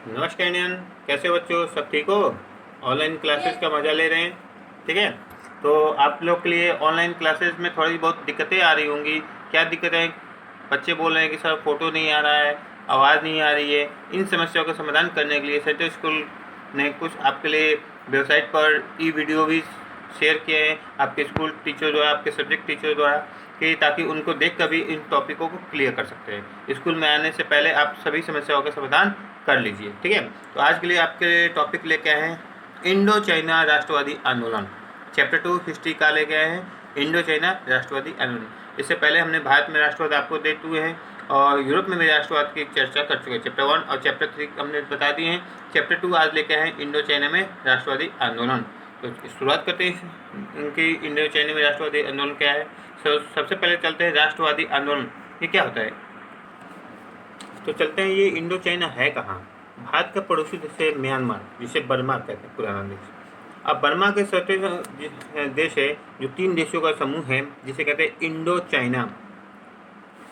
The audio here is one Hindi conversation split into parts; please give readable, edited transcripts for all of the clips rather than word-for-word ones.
नमस्कार इंडियन। कैसे हो बच्चों? सब ठीक हो? ऑनलाइन क्लासेस का मज़ा ले रहे हैं? ठीक है। तो आप लोग के लिए ऑनलाइन क्लासेस में थोड़ी बहुत दिक्कतें आ रही होंगी। क्या दिक्कतें? बच्चे बोल रहे हैं कि सर फ़ोटो नहीं आ रहा है, आवाज़ नहीं आ रही है। इन समस्याओं का समाधान करने के लिए सेंटर स्कूल ने कुछ आपके लिए वेबसाइट पर ई वीडियो भी शेयर किए हैं आपके स्कूल टीचर द्वारा, आपके सब्जेक्ट टीचर द्वारा, कि ताकि उनको देख कर भी इन टॉपिकों को क्लियर कर सकते हैं। स्कूल में आने से पहले आप सभी समस्याओं का समाधान कर लीजिए। ठीक है। तो आज के लिए आपके टॉपिक लेके आए हैं इंडो चाइना राष्ट्रवादी आंदोलन। चैप्टर 2 हिस्ट्री का लेके आए हैं इंडो चाइना राष्ट्रवादी आंदोलन। इससे पहले हमने भारत में राष्ट्रवाद आपको दे चुके हैं और यूरोप में भी राष्ट्रवाद की चर्चा कर चुके हैं। चैप्टर 1 और चैप्टर 3 हमने बता दिए हैं। चैप्टर 2 आज लेके आए हैं इंडो चाइना में राष्ट्रवादी आंदोलन। तो शुरुआत करते हैं इनकी इंडो चाइना में राष्ट्रवादी आंदोलन क्या है। सबसे पहले चलते हैं राष्ट्रवादी आंदोलन ये क्या होता है। तो चलते हैं ये इंडो चाइना है कहाँ। भारत का पड़ोसी देश है म्यांमार, जिसे बर्मा कहते हैं, पुराना देश। अब बर्मा के सटे देश है जो 3 देशों का समूह है जिसे कहते हैं इंडो चाइना।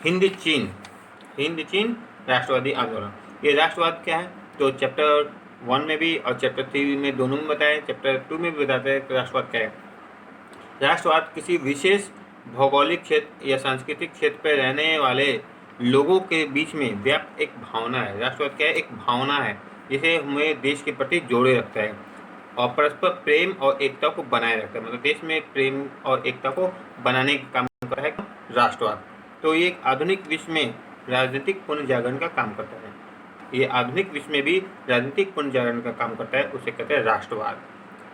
हिंद चीन, हिंद चीन राष्ट्रवादी आंदोलन। ये राष्ट्रवाद क्या है तो चैप्टर 1 में भी और चैप्टर 3 में दोनों में बताया, चैप्टर 2 में भी बताते हैं कि राष्ट्रवाद क्या है। राष्ट्रवाद किसी विशेष भौगोलिक क्षेत्र या सांस्कृतिक क्षेत्र पर रहने वाले लोगों के बीच में व्याप्त एक भावना है। राष्ट्रवाद क्या है? एक भावना है जिसे हमें देश के प्रति जोड़े रखता है और परस्पर प्रेम और एकता को बनाए रखता है। मतलब देश में प्रेम और एकता को बनाने का काम करता है राष्ट्रवाद। तो ये एक आधुनिक विश्व में राजनीतिक पुनर्जागरण का काम करता है। ये आधुनिक विश्व में भी राजनीतिक पुनर्जागरण का काम करता है, उसे कहते हैं राष्ट्रवाद।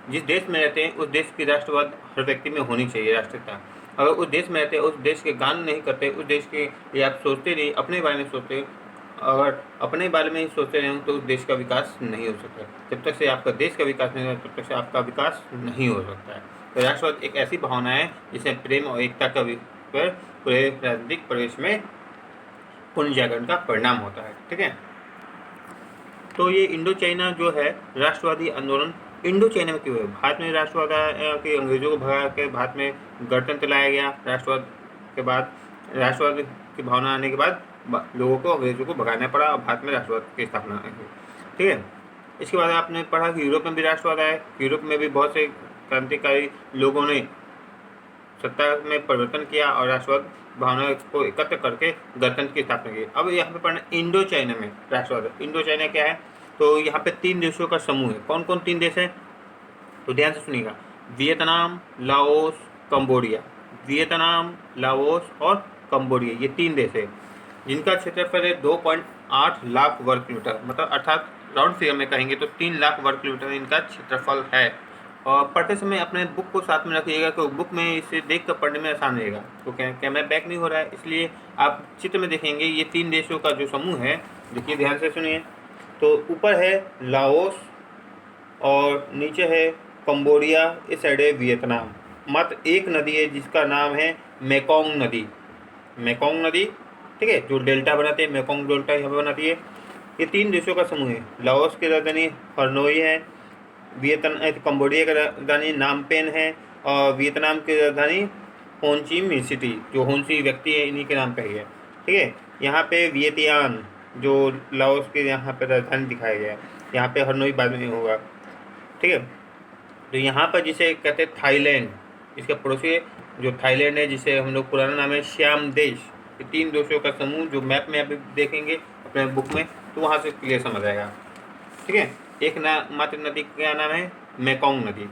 जिस देश में रहते हैं उस देश की राष्ट्रवाद हर व्यक्ति में होनी चाहिए, राष्ट्रीयता। अगर उस देश में रहते हैं, उस देश के गान नहीं करते, उस देश के लिए आप सोचते नहीं, अपने बारे में सोचते, अगर अपने बारे में ही सोचते रहें तो उस देश का विकास नहीं हो सकता। जब तक से आपका देश का विकास नहीं होता तब तक से आपका विकास नहीं हो सकता है। तो राष्ट्रवाद एक ऐसी भावना है जिसे प्रेम और एकता का पूरे राजनीतिक प्रवेश में पुनर्जागरण का परिणाम होता है। ठीक है। तो ये इंडो चाइना जो है राष्ट्रवादी आंदोलन इंडो चाइना में क्यों है? भारत में राष्ट्रवाद के अंग्रेजों को भगा के भारत में गणतंत्र लाया गया। राष्ट्रवाद के बाद राष्ट्रवाद की भावना आने के बाद लोगों को अंग्रेजों को भगाना पड़ा और भारत में राष्ट्रवाद की स्थापना हुई। ठीक है। इसके बाद आपने पढ़ा कि यूरोप में भी राष्ट्रवाद आया। यूरोप में भी बहुत से क्रांतिकारी लोगों ने सत्ता में परिवर्तन किया और राष्ट्रवाद भावना को एकत्र करके गणतंत्र की स्थापना की। अब यहाँ पे पढ़ना इंडो चाइना में राष्ट्रवाद। इंडो चाइना क्या है? तो यहाँ पे 3 देशों का समूह है। कौन कौन 3 देश है? तो ध्यान से सुनिएगा। Vietnam, Laos, Cambodia. Vietnam, Laos और कंबोडिया, ये 3 देश है जिनका क्षेत्रफल है 2.8 लाख वर्ग किलोमीटर। मतलब अर्थात राउंड फिगर में कहेंगे तो 3 लाख वर्ग किलोमीटर इनका क्षेत्रफल है। और पढ़ते समय अपने बुक को साथ में रखिएगा, तो बुक में इसे देख कर पढ़ने में आसान रहेगा। तो कैमरा बैक नहीं हो रहा है, इसलिए आप चित्र में देखेंगे ये 3 देशों का जो समूह है। देखिए, ध्यान से सुनिए। तो ऊपर है लाओस और नीचे है कंबोडिया, इस साइड है वियतनाम। मात्र एक नदी है जिसका नाम है मेकोंग नदी। मेकोंग नदी, ठीक है, जो डेल्टा बनाते हैं, मेकोंग डेल्टा यहाँ पर बनाती है। ये 3 देशों का समूह है। लाओस की राजधानी हनोई है, कंबोडिया की राजधानी नामपेन है और वियतनाम की राजधानी होनची सिटी, जो होनसी व्यक्ति है इन्हीं के नाम पे है। ठीक है। यहाँ पे वियतियान, जो लाओस के यहाँ पे राजधानी दिखाया गया है। यहाँ पे हनोई बाद में होगा। ठीक है। तो यहाँ पर जिसे कहते हैं थाईलैंड, इसका पड़ोसी जो थाईलैंड है, जिसे हम लोग पुराना नाम है श्याम देश। ये 3 देशों का समूह जो मैप में अभी देखेंगे अपने बुक में, तो वहाँ से क्लियर समझ आएगा। ठीक है। एक मात्र नदी का नाम है मेकोंग नदी।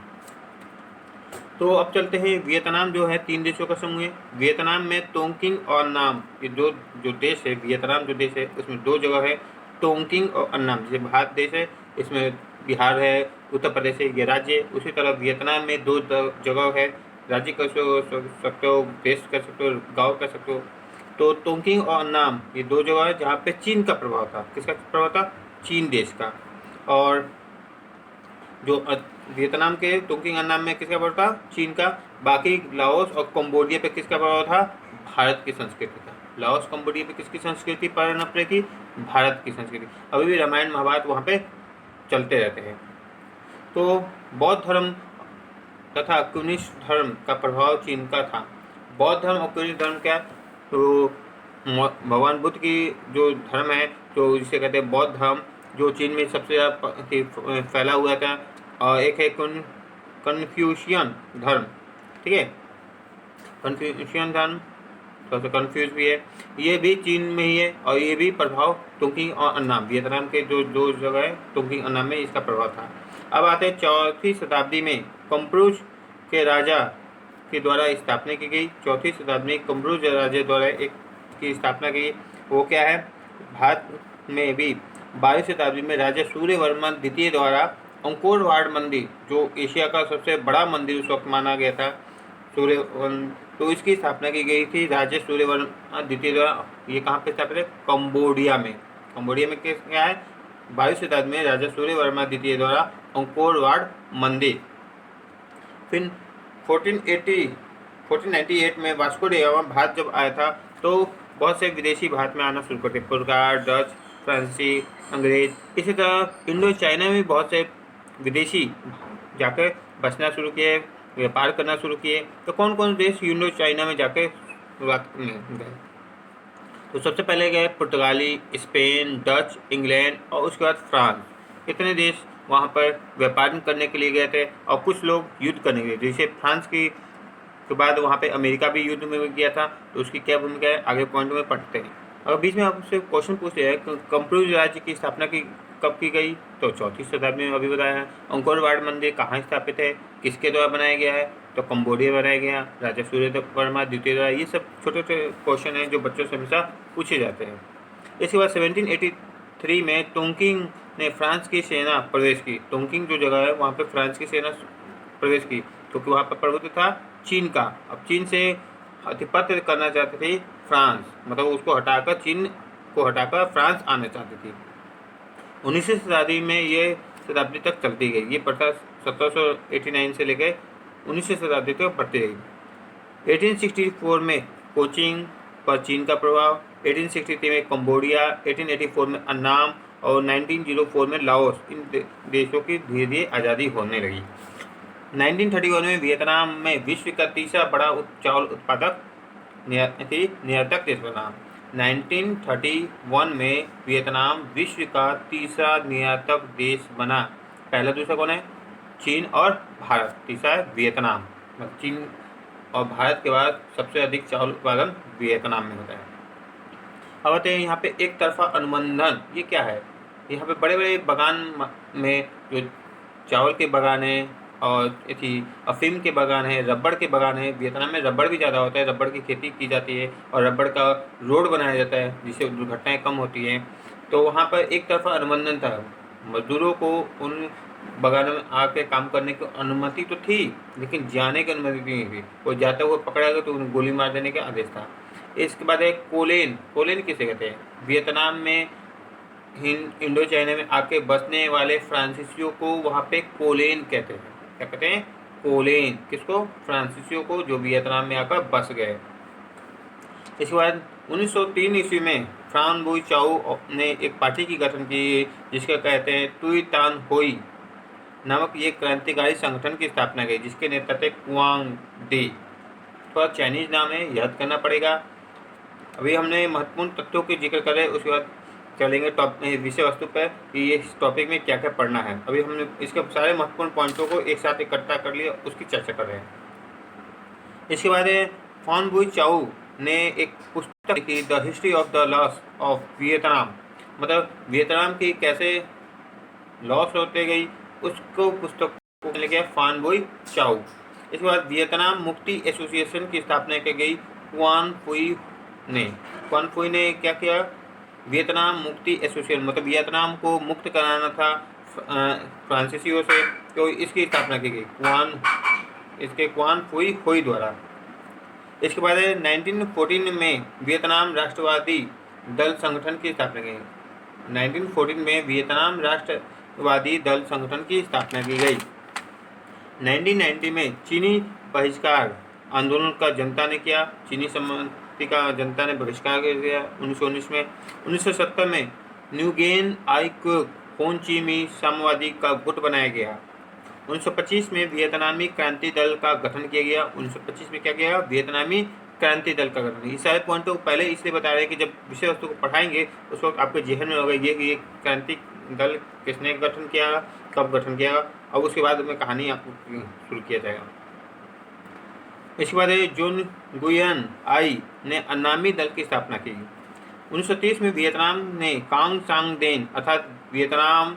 तो अब चलते हैं वियतनाम जो है 3 देशों का समूह है। वियतनाम में तोंगकिंग और अन्नाम, ये जो देश है, वियतनाम जो देश है उसमें 2 जगह है, तोंगकिंग और अन्नाम। जैसे भारत देश है, इसमें बिहार है, उत्तर प्रदेश है, ये राज्य। उसी तरह वियतनाम में 2 जगह है, राज्य कह सकते हो, देश कह सकते हो, गाँव कह सकते हो। तो तोंगकिंग और अन्नाम ये 2 जगह है जहाँ पे चीन का प्रभाव था। किसका प्रभाव था? चीन देश का। और जो वियतनाम के तोंगकिंग अन्नाम में किसका प्रभाव था? चीन का। बाकी लाओस और कंबोडिया पे किसका प्रभाव था? भारत की संस्कृति का। लाओस कंबोडिया पे किसकी संस्कृति पर नपरे की? भारत की संस्कृति। अभी भी रामायण महाभारत वहाँ पे चलते रहते हैं। तो बौद्ध धर्म तथा कम्युनिस्ट धर्म का प्रभाव चीन का था। बौद्ध धर्म और कम्युनिस्ट धर्म क्या? तो भगवान बुद्ध की जो धर्म है, तो जिसे कहते हैं बौद्ध धर्म, जो चीन में सबसे ज़्यादा फैला हुआ था, और एक है कन्फ्यूशियन धर्म, ठीक है, कन्फ्यूशियन धर्म, थोड़ा सा कन्फ्यूज भी है, ये भी चीन में ही है, और ये भी प्रभाव तुंकिंग और अन्नाम, वियतनाम के जो दो जगह है तुंकिंग अन्नाम में इसका प्रभाव था। अब आते हैं 4वीं शताब्दी में कम्प्रूज के राजा के द्वारा स्थापना की गई। 4वीं शताब्दी में कम्प्रूज राजा द्वारा एक की स्थापना की, वो क्या है, भारत में भी 12वीं शताब्दी में राजा सूर्यवर्मन द्वितीय द्वारा अंकोर वाट मंदिर, जो एशिया का सबसे बड़ा मंदिर उस वक्त माना गया था, सूर्यवर्मन, तो इसकी स्थापना की गई थी राजा सूर्यवर्मन द्वितीय द्वारा। ये कहाँ पे स्थापित है, कंबोडिया में। कंबोडिया में क्या है, 12वीं शताब्दी में राजा सूर्यवर्मन द्वितीय द्वारा अंकोर वाट मंदिर। फिर 1498 में वास्को डी गामा भारत जब आया था तो बहुत से विदेशी भारत में आना शुरू करते, पुर्तगाल, डच, फ्रांसीसी, अंग्रेज, इसी तरह इंडो चाइना में बहुत से विदेशी जाकर बसना शुरू किए, व्यापार करना शुरू किए। तो कौन कौन देश इंडो चाइना में जाकर शुरुआत में गए, तो सबसे पहले गए पुर्तगाली, स्पेन, डच, इंग्लैंड और उसके बाद फ्रांस। इतने देश वहाँ पर व्यापार करने के लिए गए थे, और कुछ लोग युद्ध करने गए। जैसे फ्रांस की के बाद वहाँ पे अमेरिका भी युद्ध में गया था, तो उसकी क्या भूमिका है आगे पॉइंट में पढ़ते हैं। अगर बीच में आपसे क्वेश्चन पूछते हैं कम्प्रूज राज्य की स्थापना की कब की गई, तो 4वीं शताब्दी में अभी बताया है। अंकोर वाट मंदिर कहाँ स्थापित है, किसके द्वारा बनाया गया है, तो कंबोडिया बनाया गया, राजा सूर्यवर्मन द्वितीय द्वारा। ये सब छोटे छोटे क्वेश्चन हैं जो बच्चों से हमेशा पूछे जाते हैं। इसके बाद 1783 में तोंकिंग ने फ्रांस की सेना प्रवेश की। तोंकिंग जो जगह है वहाँ पे फ्रांस की सेना प्रवेश की, क्योंकि वहाँ पर प्रभुत्व था चीन का। अब चीन से आधिपत्य करना चाहते थे फ्रांस, मतलब उसको हटाकर, चीन को हटाकर फ्रांस आना चाहती थी। 19वीं शताब्दी में ये शताब्दी तक चलती गई। ये प्रथा 1789 से लेकर 19वीं शताब्दी तक बढ़ती रही। 1864 में कोचिंग पर चीन का प्रभाव, 1863 में कंबोडिया, 1884 में अन्नाम और 1904 में लाओस, इन देशों की धीरे धीरे आज़ादी होने लगी। 1931 में वियतनाम में विश्व का तीसरा बड़ा चावल उत्पादक निर्यातक देश बना। 1931 में वियतनाम विश्व का तीसरा निर्यातक देश बना। पहला दूसरा कौन है, चीन और भारत, तीसरा है वियतनाम। चीन और भारत के बाद सबसे अधिक चावल उत्पादन वियतनाम में होता है। अब आते हैं यहाँ पे एक तरफा अनुबंधन। ये क्या है, यहाँ पे बड़े बड़े बागान में जो चावल के बागान हैं और अफीम के बागान है, रबड़ के बागान है। वियतनाम में रबड़ भी ज़्यादा होता है, रबड़ की खेती की जाती है और रबड़ का रोड बनाया जाता है जिससे दुर्घटनाएं कम होती हैं। तो वहाँ पर एक तरफा अनुबंधन था, मजदूरों को उन बागानों में आके काम करने की अनुमति तो थी, लेकिन जाने की अनुमति नहीं थी। कोई जाते हुए पकड़ा गया तो उन्हें गोली मार देने का आदेश था। इसके बाद है कोलेन। कोलेन किसे कहते हैं, वियतनाम में इंडो चाइना में आके बसने वाले फ्रांसीसियों को वहाँ पे कोलेन कहते हैं। क्या कहते हैं, कोलेन। किसको, फ्रांसीसियों को जो वियतनाम में आकर बस गए। इसके बाद 1903 ईस्वी में फ्रान बुई चाओ ने एक पार्टी की गठन की जिसका कहते हैं तुई तान होई नामक ये क्रांतिकारी संगठन की स्थापना की, जिसके नेता थे कुआंग डी। थोड़ा चाइनीज नाम है, याद करना पड़ेगा। अभी हमने महत्वपूर्ण तथ्यों के जिक्र करे, उसके बाद चलेंगे विषय वस्तु पर कि ये इस टॉपिक में क्या क्या पढ़ना है। अभी हमने इसके सारे महत्वपूर्ण पॉइंटों को एक साथ इकट्ठा कर लिया, उसकी चर्चा कर रहे हैं। इसके बाद फान बुई चाओ ने एक पुस्तक लिखी, the history of the loss of Vietnam, मतलब वियतनाम की कैसे लॉस होते गई, उसको पुस्तक को लिखा फान बुई चाओ। इसके बाद वियतनाम मुक्ति एसोसिएशन की स्थापना की गई क्वान फुई ने। क्वान फुई ने क्या किया, वियतनाम मुक्ति एसोसिएशन, मतलब वियतनाम को मुक्त कराना था फ्रांसीसियों से, तो इसकी स्थापना की गई क्वान फुई होई द्वारा। इसके बाद 1914 में वियतनाम राष्ट्रवादी दल संगठन की स्थापना की गई। 1914 में वियतनाम राष्ट्रवादी दल संगठन की स्थापना की गई। 1990 में चीनी बहिष्कार आंदोलन का जनता ने किया, चीनी सम्मति का जनता ने बहिष्कार कर दिया 1919 में। 1970 में न्यूगेन आई क्विक होन ची मी साम्यवादी का गुट बनाया गया। 1925 में वियतनामी क्रांति दल का गठन किया गया। 1925 में क्या किया, वियतनामी क्रांति दल का गठन। ये सारे पॉइंट पहले इसलिए बता रहे हैं कि जब विषय वस्तु को पढ़ाएंगे उस वक्त आपके जेहन में होगा ये कि ये क्रांति दल किसने गठन किया, कब गठन किया, अब उसके बाद में कहानी आपको शुरू किया जाएगा। इसके बाद जोन गुयन आई ने अन्नामी दल की स्थापना की। 1930 में वियतनाम ने कांग सांग देन अर्थात वियतनाम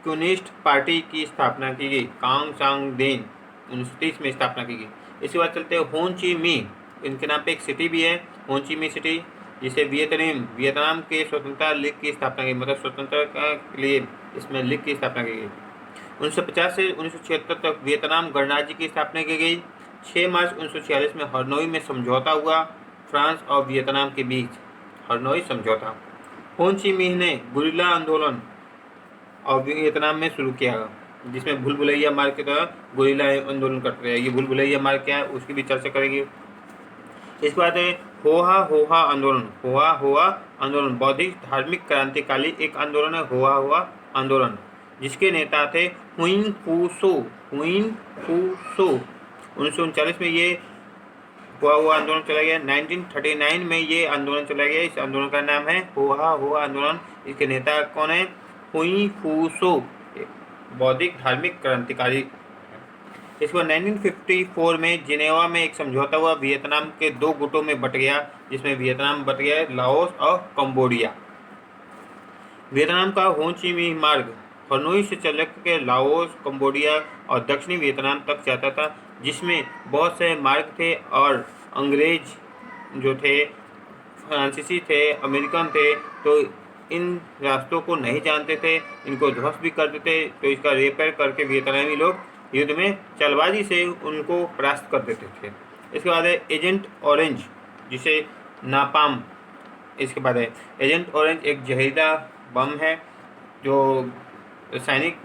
कम्युनिस्ट पार्टी की स्थापना की गई। कांग सांग देन 1930 में स्थापना की गई। इसके बाद चलते हैं होन ची मी, इनके नाम पे एक सिटी भी है होन ची मी सिटी, जिसे वियतनाम के स्वतंत्रता लीग की स्थापना की, मतलब स्वतंत्रता के लिए इसमें लीग की स्थापना की गई। 1950 से 1976 तक वियतनाम गणराज्य की स्थापना की गई। 6 मार्च 1946 में हनोई में समझौता हुआ फ्रांस और वियतनाम के बीच, हनोई समझौता। होन ची मिन्ह ने गुरिल्ला आंदोलन और वियतनाम में शुरू किया, जिसमें भूल भुलैया मार्ग की तरह गुरिल्ला आंदोलन करते हैं। ये भूल भुलैया मार्ग क्या है उसकी भी चर्चा करेंगे। इसके बाद होहा होहा आंदोलन। होहा होहा आंदोलन बौद्धिक धार्मिक क्रांतिकाली एक आंदोलन है, होहा होहा आंदोलन, जिसके नेता थे हुइन फू सो। 1939 में ये हुआ आंदोलन चला गया। 1939 में ये आंदोलन चला गया। इस आंदोलन का नाम है होहा होहा आंदोलन। इसके नेता कौन है? हुई फू सो, बौद्धिक धार्मिक क्रांतिकारी। इसके बाद 1954 में जिनेवा में एक समझौता हुआ, वियतनाम के 2 गुटों में बट गया, जिसमें वियतनाम बट गया लाओस और कंबोडिया। वियतनाम का हो ची मिन्ह मार्ग हनोई से चल के लाओस, कंबोडिया और दक्षिणी वियतनाम तक जाता था, जिसमें बहुत से मार्ग थे और अंग्रेज जो थे, फ्रांसीसी थे, अमेरिकन थे, तो इन रास्तों को नहीं जानते थे, इनको ध्वस्त भी करते थे। तो इसका रिपेयर करके वियतनामी लोग युद्ध में चालबाजी से उनको परास्त कर देते थे। इसके बाद है एजेंट ऑरेंज, जिसे नापाम। इसके बाद है एजेंट ऑरेंज, एक जहरीला बम है जो रासायनिक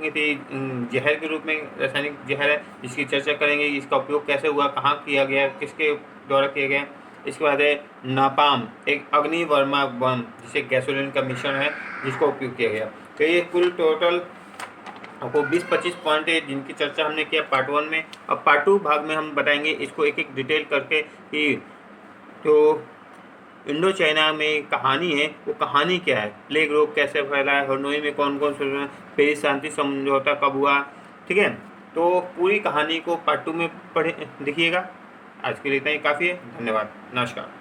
जहर के रूप में रासायनिक जहर है, जिसकी चर्चा करेंगे। इसका उपयोग कैसे हुआ, कहाँ किया गया, किसके द्वारा किया गया। इसके बाद है नापाम, एक अग्निवर्मा बम, जिसे गैसोलीन का मिश्रण है, जिसका उपयोग किया गया। तो ये कुल टोटल आपको 20-25 पॉइंट है जिनकी चर्चा हमने किया पार्ट 1 में। अब पार्ट 2 भाग में हम बताएंगे इसको एक एक डिटेल करके कि जो इंडो चाइना में कहानी है वो कहानी क्या है, प्लेग रोग कैसे फैला है, हनोई में कौन कौन से, पेरिस शांति समझौता कब हुआ, ठीक है। तो पूरी कहानी को पार्ट 2 में पढ़े देखिएगा। आज के लिए इतना ही काफ़ी है। धन्यवाद, नमस्कार।